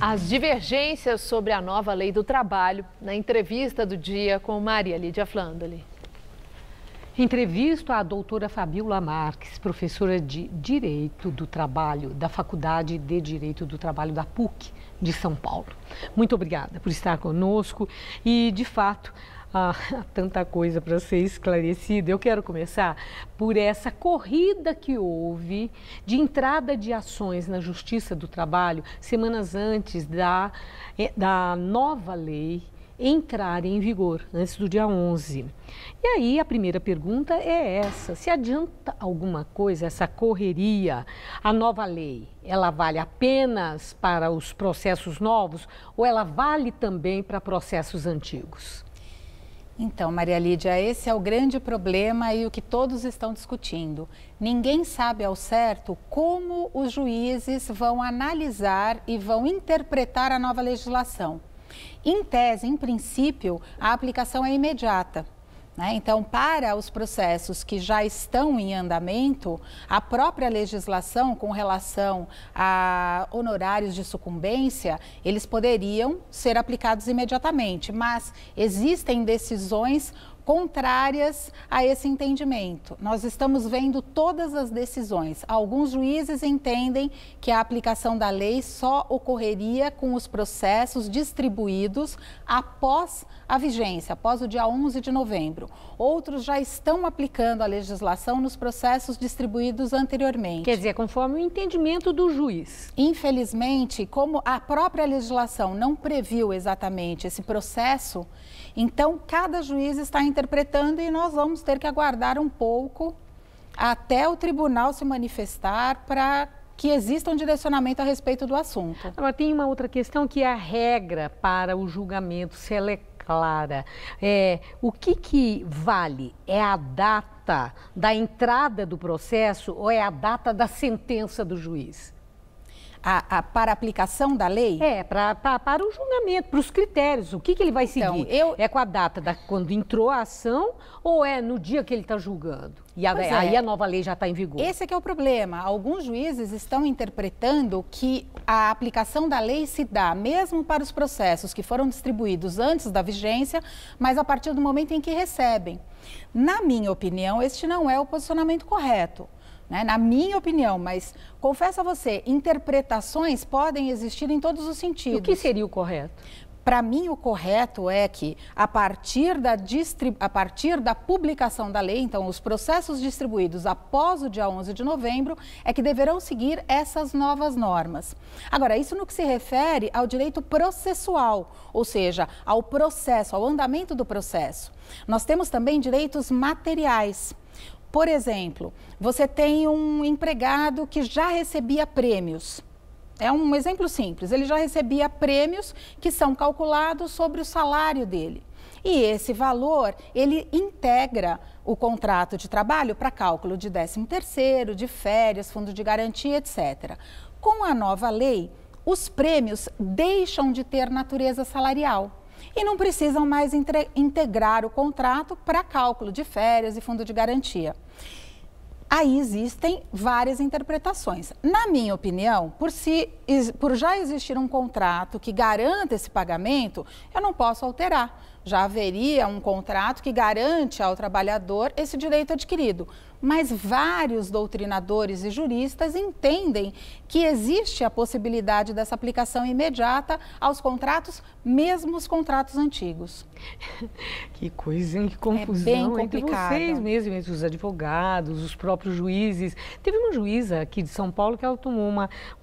As divergências sobre a nova lei do trabalho, na entrevista do dia com Maria Lídia Flandoli. Entrevisto à doutora Fabiola Marques, professora de Direito do Trabalho da Faculdade de Direito do Trabalho da PUC de São Paulo. Muito obrigada por estar conosco e, de fato, há tanta coisa para ser esclarecida. Eu quero começar por essa corrida que houve de entrada de ações na Justiça do Trabalho semanas antes da nova lei entrar em vigor, antes do dia 11. E aí a primeira pergunta é essa: se adianta alguma coisa essa correria? A nova lei, ela vale apenas para os processos novos ou ela vale também para processos antigos? Então, Maria Lídia, esse é o grande problema e o que todos estão discutindo. Ninguém sabe ao certo como os juízes vão analisar e vão interpretar a nova legislação. Em tese, em princípio, a aplicação é imediata, né? Então, para os processos que já estão em andamento, a própria legislação com relação a honorários de sucumbência, eles poderiam ser aplicados imediatamente, mas existem decisões contrárias a esse entendimento. Nós estamos vendo todas as decisões. Alguns juízes entendem que a aplicação da lei só ocorreria com os processos distribuídos após a vigência, após o dia 11 de novembro. Outros já estão aplicando a legislação nos processos distribuídos anteriormente. Quer dizer, conforme o entendimento do juiz. Infelizmente, como a própria legislação não previu exatamente esse processo, então cada juiz está interpretando e nós vamos ter que aguardar um pouco até o tribunal se manifestar para que exista um direcionamento a respeito do assunto. Agora, tem uma outra questão que é a regra para o julgamento, se ela é clara. O que vale? É a data da entrada do processo ou é a data da sentença do juiz? Para a aplicação da lei? Para o julgamento, para os critérios. O que ele vai seguir? Então, é com a data quando entrou a ação ou é no dia que ele está julgando? E aí a nova lei já está em vigor. Esse é que é o problema. Alguns juízes estão interpretando que a aplicação da lei se dá mesmo para os processos que foram distribuídos antes da vigência, mas a partir do momento em que recebem. Na minha opinião, este não é o posicionamento correto. Na minha opinião, mas confesso a você, interpretações podem existir em todos os sentidos. E o que seria o correto? Para mim, o correto é que, a partir da publicação da lei, então, os processos distribuídos após o dia 11 de novembro, é que deverão seguir essas novas normas. Agora, isso no que se refere ao direito processual, ou seja, ao processo, ao andamento do processo. Nós temos também direitos materiais. Por exemplo, você tem um empregado que já recebia prêmios. É um exemplo simples, ele já recebia prêmios que são calculados sobre o salário dele. E esse valor, ele integra o contrato de trabalho para cálculo de 13º, de férias, fundo de garantia, etc. Com a nova lei, os prêmios deixam de ter natureza salarial e não precisam mais integrar o contrato para cálculo de férias e fundo de garantia. Aí existem várias interpretações. Na minha opinião, por já existir um contrato que garanta esse pagamento, eu não posso alterar. Já haveria um contrato que garante ao trabalhador esse direito adquirido. Mas vários doutrinadores e juristas entendem que existe a possibilidade dessa aplicação imediata aos contratos, mesmo os contratos antigos. Que coisa, hein? Que confusão. É bem complicado. Entre vocês mesmos, entre os advogados, os próprios juízes. Teve uma juíza aqui de São Paulo que ela tomou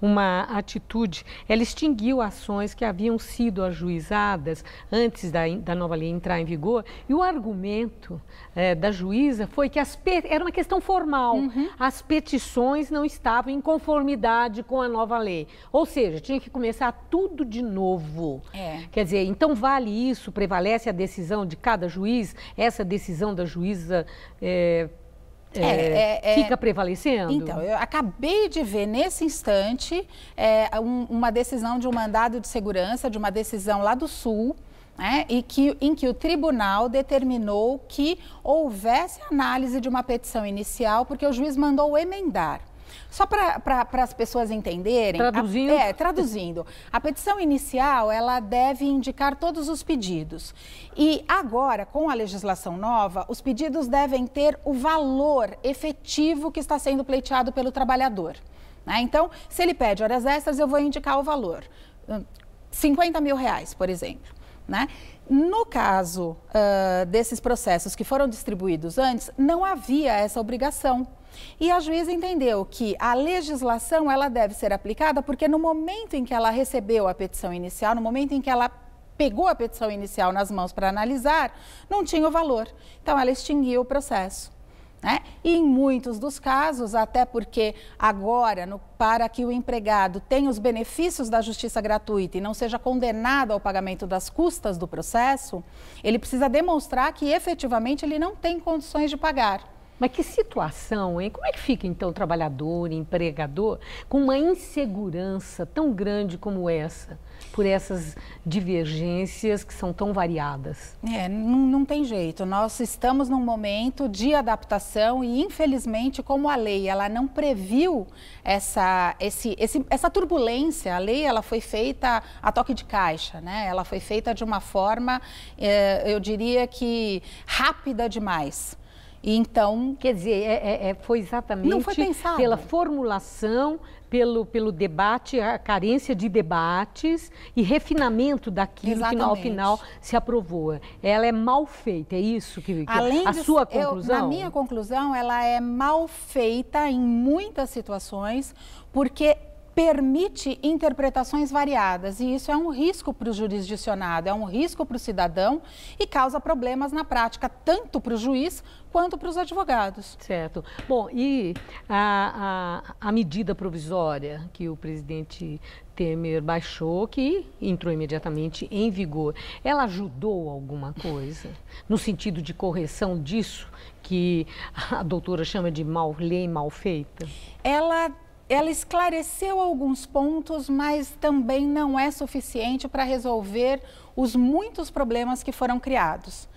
uma atitude. Ela extinguiu ações que haviam sido ajuizadas antes da nova lei entrar em vigor. E o argumento da juíza foi que era uma questão formal. As petições não estavam em conformidade com a nova lei. Ou seja, tinha que começar tudo de novo. Quer dizer, então vale isso? Prevalece a decisão de cada juiz? Essa decisão da juíza fica prevalecendo? Então, eu acabei de ver nesse instante uma decisão de um mandado de segurança, de uma decisão lá do Sul, em que o tribunal determinou que houvesse análise de uma petição inicial, porque o juiz mandou emendar. Só para as pessoas entenderem... Traduzindo? Traduzindo. A petição inicial, ela deve indicar todos os pedidos. E agora, com a legislação nova, os pedidos devem ter o valor efetivo que está sendo pleiteado pelo trabalhador. Né? Então, se ele pede horas extras, eu vou indicar o valor. R$50 mil, por exemplo. Né? No caso desses processos que foram distribuídos antes, não havia essa obrigação. E a juíza entendeu que a legislação ela deve ser aplicada porque no momento em que ela recebeu a petição inicial, no momento em que ela pegou a petição inicial nas mãos para analisar, não tinha o valor. Então, ela extinguiu o processo. Né? E em muitos dos casos, até porque agora, para que o empregado tenha os benefícios da justiça gratuita e não seja condenado ao pagamento das custas do processo, ele precisa demonstrar que efetivamente ele não tem condições de pagar. Mas que situação, hein? Como é que fica, então, o trabalhador, empregador, com uma insegurança tão grande como essa, por essas divergências que são tão variadas? Não tem jeito. Nós estamos num momento de adaptação e, infelizmente, como a lei ela não previu essa turbulência, a lei ela foi feita a toque de caixa, né? Ela foi feita de uma forma, eu diria que rápida demais. Então, quer dizer, foi exatamente não foi pensado. Pela formulação, pelo debate, a carência de debates e refinamento daquilo exatamente. Que ao final se aprovou. Ela é mal feita, é isso que além a sua conclusão? Na minha conclusão, ela é mal feita em muitas situações, porque permite interpretações variadas e isso é um risco para o jurisdicionado, é um risco para o cidadão e causa problemas na prática, tanto para o juiz quanto para os advogados. Certo. Bom, e a medida provisória que o presidente Temer baixou, que entrou imediatamente em vigor, ela ajudou alguma coisa no sentido de correção disso que a doutora chama de lei mal feita? Ela esclareceu alguns pontos, mas também não é suficiente para resolver os muitos problemas que foram criados.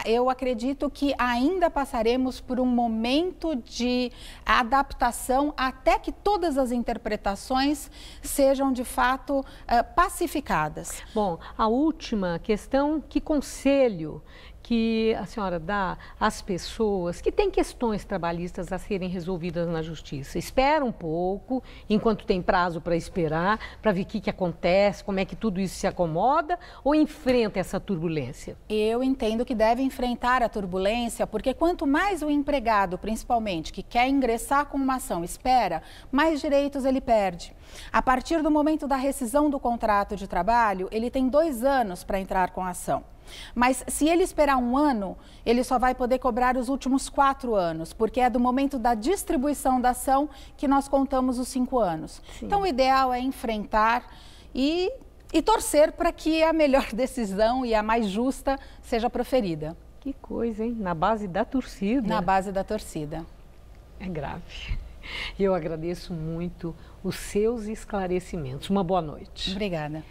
Eu acredito que ainda passaremos por um momento de adaptação até que todas as interpretações sejam de fato pacificadas. Bom, a última questão, que conselho que a senhora dá às pessoas que têm questões trabalhistas a serem resolvidas na justiça? Espera um pouco, enquanto tem prazo para esperar, para ver o que acontece, como é que tudo isso se acomoda, ou enfrenta essa turbulência? Eu entendo que deve enfrentar a turbulência, porque quanto mais o empregado, principalmente, que quer ingressar com uma ação, espera, mais direitos ele perde. A partir do momento da rescisão do contrato de trabalho, ele tem 2 anos para entrar com a ação. Mas se ele esperar 1 ano, ele só vai poder cobrar os últimos 4 anos, porque é do momento da distribuição da ação que nós contamos os 5 anos. Sim. Então, o ideal é enfrentar e torcer para que a melhor decisão e a mais justa seja proferida. Que coisa, hein? Na base da torcida. Na base da torcida. É grave. Eu agradeço muito os seus esclarecimentos. Uma boa noite. Obrigada.